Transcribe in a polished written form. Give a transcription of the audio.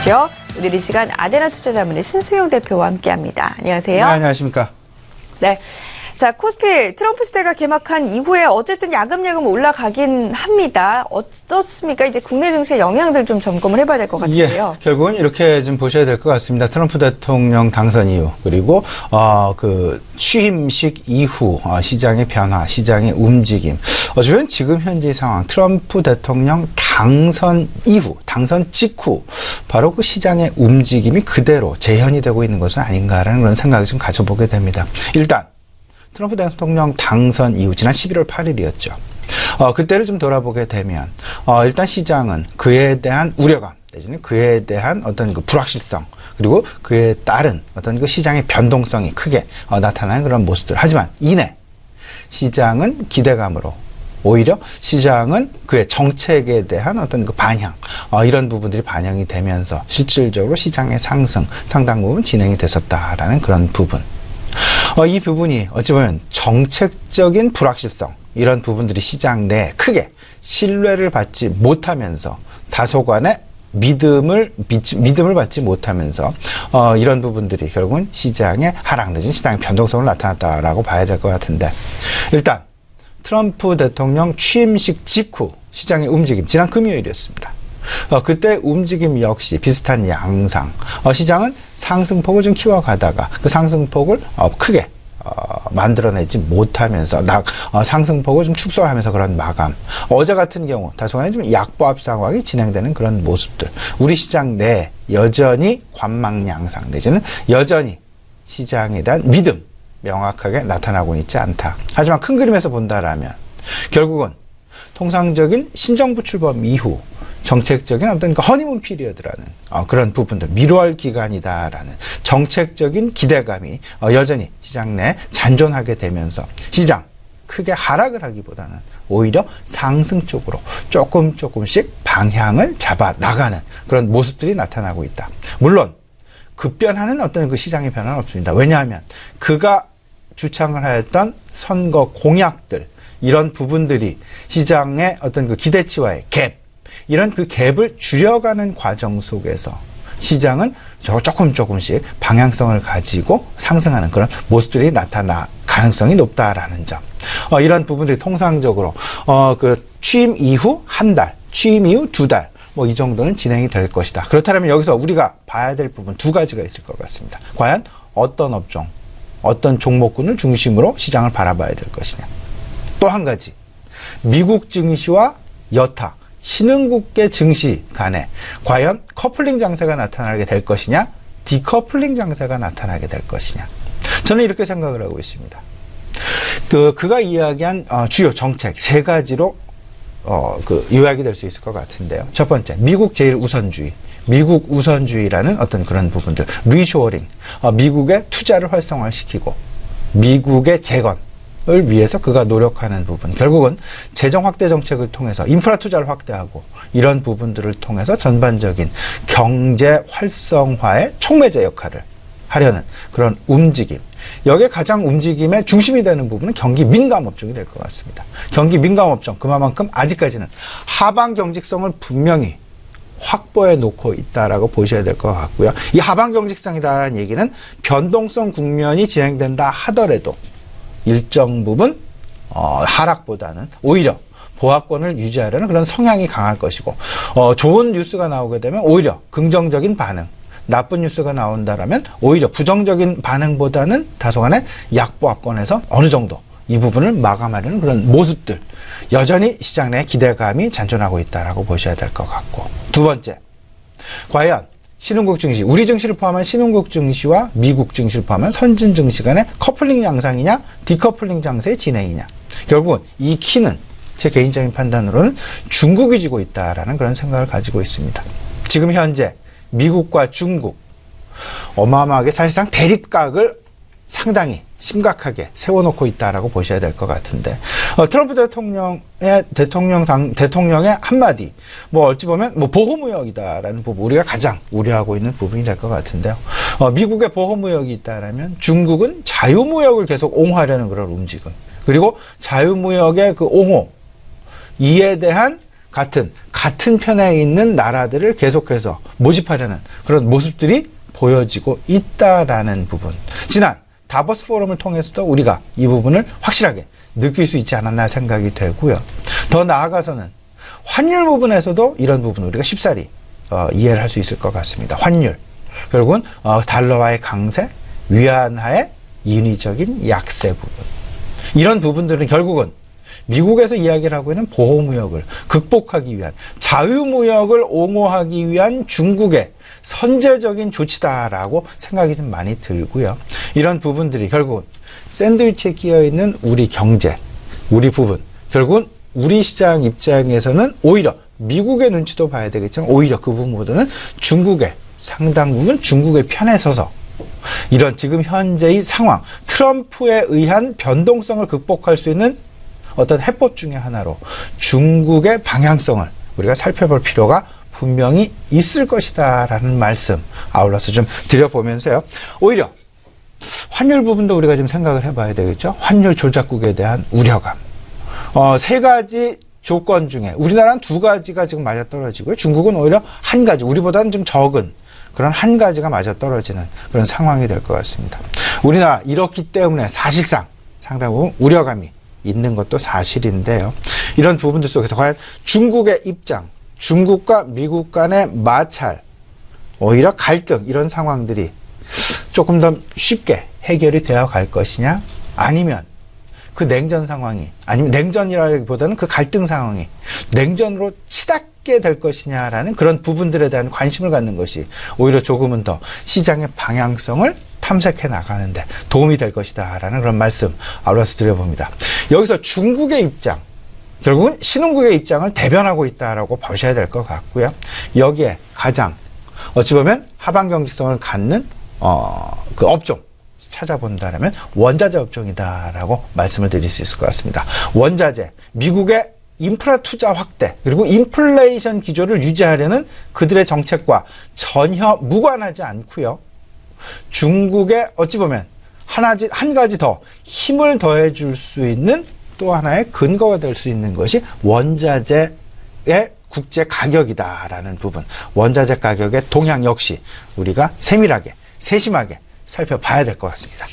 있죠. 오늘 이 시간 아데나 투자자문의 신승용 대표와 함께합니다. 안녕하세요. 네, 안녕하십니까. 네. 자, 코스피 트럼프 시대가 개막한 이후에 어쨌든 야금야금 올라가긴 합니다. 어떻습니까? 이제 국내 증시의 영향들 좀 점검을 해봐야 될 것 같은데요. 예, 결국은 이렇게 좀 보셔야 될 것 같습니다. 트럼프 대통령 당선 이후, 그리고 그 취임식 이후 시장의 변화, 시장의 움직임. 어쩌면 지금 현재 상황, 트럼프 대통령 당선 이후, 당선 직후 바로 그 시장의 움직임이 그대로 재현이 되고 있는 것은 아닌가라는 그런 생각을 좀 가져보게 됩니다. 일단 트럼프 대통령 당선 이후 지난 11월 8일이었죠. 그때를 좀 돌아보게 되면 일단 시장은 그에 대한 우려감 내지는 그에 대한 어떤 그 불확실성 그리고 그에 따른 어떤 그 시장의 변동성이 크게 나타나는 그런 모습들. 하지만 이내 시장은 기대감으로 오히려 시장은 그의 정책에 대한 어떤 그 반향 이런 부분들이 반영이 되면서 실질적으로 시장의 상승 상당 부분 진행이 됐었다라는 그런 부분. 이 부분이 어찌 보면 정책적인 불확실성 이런 부분들이 시장 내에 크게 신뢰를 받지 못하면서 다소간의 믿음을 받지 못하면서 이런 부분들이 결국은 시장의 하락 내지는 시장의 변동성을 나타났다라고 봐야 될 것 같은데, 일단 트럼프 대통령 취임식 직후 시장의 움직임 지난 금요일이었습니다. 그때 움직임 역시 비슷한 양상. 시장은 상승폭을 좀 키워가다가 그 상승폭을 크게 만들어내지 못하면서 상승폭을 좀 축소하면서 그런 마감. 어제 같은 경우 다소간에 좀 약보합 상황이 진행되는 그런 모습들. 우리 시장 내 여전히 관망 양상 내지는 여전히 시장에 대한 믿음 명확하게 나타나고 있지 않다. 하지만 큰 그림에서 본다라면 결국은 통상적인 신정부 출범 이후 정책적인 어떤 허니문 피리어드라는 그런 부분들, 미루할 기간이다라는 정책적인 기대감이 여전히 시장 내에 잔존하게 되면서 시장 크게 하락을 하기보다는 오히려 상승 쪽으로 조금씩 방향을 잡아 나가는 그런 모습들이 나타나고 있다. 물론 급변하는 어떤 그 시장의 변화는 없습니다. 왜냐하면 그가 주창을 하였던 선거 공약들 이런 부분들이 시장의 어떤 그 기대치와의 갭 이런 그 갭을 줄여가는 과정 속에서 시장은 조금씩 방향성을 가지고 상승하는 그런 모습들이 나타나 가능성이 높다라는 점. 이런 부분들이 통상적으로 그 취임 이후 한 달, 취임 이후 두 달, 이 정도는 진행이 될 것이다. 그렇다면 여기서 우리가 봐야 될 부분 두 가지가 있을 것 같습니다. 과연 어떤 업종, 어떤 종목군을 중심으로 시장을 바라봐야 될 것이냐. 또 한 가지, 미국 증시와 여타 신흥국계 증시 간에 과연 커플링 장세가 나타나게 될 것이냐, 디커플링 장세가 나타나게 될 것이냐. 저는 이렇게 생각을 하고 있습니다. 그가 이야기한 주요 정책 세 가지로 요약이 될 수 있을 것 같은데요. 첫 번째, 미국 제일 우선주의. 미국 우선주의라는 어떤 그런 부분들, 리쇼어링, 미국의 투자를 활성화시키고 미국의 재건을 위해서 그가 노력하는 부분, 결국은 재정 확대 정책을 통해서 인프라 투자를 확대하고 이런 부분들을 통해서 전반적인 경제 활성화의 촉매제 역할을 하려는 그런 움직임. 여기에 가장 움직임의 중심이 되는 부분은 경기 민감 업종이 될 것 같습니다. 경기 민감 업종, 그만큼 아직까지는 하방 경직성을 분명히 확보해 놓고 있다라고 보셔야 될 것 같고요. 이 하방 경직성이라는 얘기는 변동성 국면이 진행된다 하더라도 일정 부분 하락보다는 오히려 보합권을 유지하려는 그런 성향이 강할 것이고, 좋은 뉴스가 나오게 되면 오히려 긍정적인 반응, 나쁜 뉴스가 나온다라면 오히려 부정적인 반응보다는 다소간의 약보합권에서 어느 정도 이 부분을 마감하려는 그런 모습들, 여전히 시장 내 기대감이 잔존하고 있다라고 보셔야 될 것 같고, 두 번째, 과연 신흥국 증시, 우리 증시를 포함한 신흥국 증시와 미국 증시를 포함한 선진 증시 간의 커플링 양상이냐, 디커플링 장세의 진행이냐. 결국은 이 키는 제 개인적인 판단으로는 중국이 지고 있다라는 그런 생각을 가지고 있습니다. 지금 현재 미국과 중국 어마어마하게 사실상 대립각을 상당히 심각하게 세워놓고 있다라고 보셔야 될 것 같은데, 트럼프 대통령의 한마디, 어찌 보면 보호무역이다라는 부분, 우리가 가장 우려하고 있는 부분이 될 것 같은데요. 미국의 보호무역이 있다라면 중국은 자유무역을 계속 옹호하려는 그런 움직임, 그리고 자유무역의 그 옹호, 이에 대한 같은 같은 편에 있는 나라들을 계속해서 모집하려는 그런 모습들이 보여지고 있다라는 부분. 지난 다보스 포럼을 통해서도 우리가 이 부분을 확실하게 느낄 수 있지 않았나 생각이 되고요. 더 나아가서는 환율 부분에서도 이런 부분 우리가 쉽사리 이해를 할 수 있을 것 같습니다. 환율. 결국은 달러와의 강세, 위안화의 인위적인 약세 부분. 이런 부분들은 결국은 미국에서 이야기를 하고 있는 보호무역을 극복하기 위한, 자유무역을 옹호하기 위한 중국의 선제적인 조치다라고 생각이 좀 많이 들고요. 이런 부분들이 결국은 샌드위치에 끼어 있는 우리 경제, 우리 부분, 결국은 우리 시장 입장에서는 오히려 미국의 눈치도 봐야 되겠지만 오히려 그 부분보다는 중국의 상당 부분 중국의 편에 서서 이런 지금 현재의 상황, 트럼프에 의한 변동성을 극복할 수 있는 어떤 해법 중에 하나로 중국의 방향성을 우리가 살펴볼 필요가 분명히 있을 것이다라는 말씀 아울러서 좀 드려보면서요. 오히려 환율 부분도 우리가 좀 생각을 해봐야 되겠죠. 환율 조작국에 대한 우려감. 세 가지 조건 중에 우리나라는 두 가지가 지금 맞아떨어지고요. 중국은 오히려 한 가지, 우리보다는 좀 적은 그런 한 가지가 맞아떨어지는 그런 상황이 될 것 같습니다. 우리나라 이렇기 때문에 사실상 상당 부분 우려감이 있는 것도 사실인데요. 이런 부분들 속에서 과연 중국의 입장, 중국과 미국 간의 마찰, 오히려 갈등 이런 상황들이 조금 더 쉽게 해결이 되어 갈 것이냐, 아니면 그 냉전 상황이, 아니면 냉전이라기보다는 그 갈등 상황이 냉전으로 치닫게 될 것이냐라는 그런 부분들에 대한 관심을 갖는 것이 오히려 조금은 더 시장의 방향성을 탐색해 나가는데 도움이 될 것이다라는 그런 말씀 아울러서 드려봅니다. 여기서 중국의 입장, 결국은 신흥국의 입장을 대변하고 있다라고 보셔야 될 것 같고요. 여기에 가장 어찌 보면 하방 경직성을 갖는 그 업종 찾아본다면 원자재 업종이다라고 말씀을 드릴 수 있을 것 같습니다. 원자재, 미국의 인프라 투자 확대, 그리고 인플레이션 기조를 유지하려는 그들의 정책과 전혀 무관하지 않고요. 중국의 어찌 보면 한 가지 더 힘을 더해 줄 수 있는 또 하나의 근거가 될 수 있는 것이 원자재의 국제 가격이다라는 부분. 원자재 가격의 동향 역시 우리가 세밀하게, 세심하게 살펴봐야 될 것 같습니다.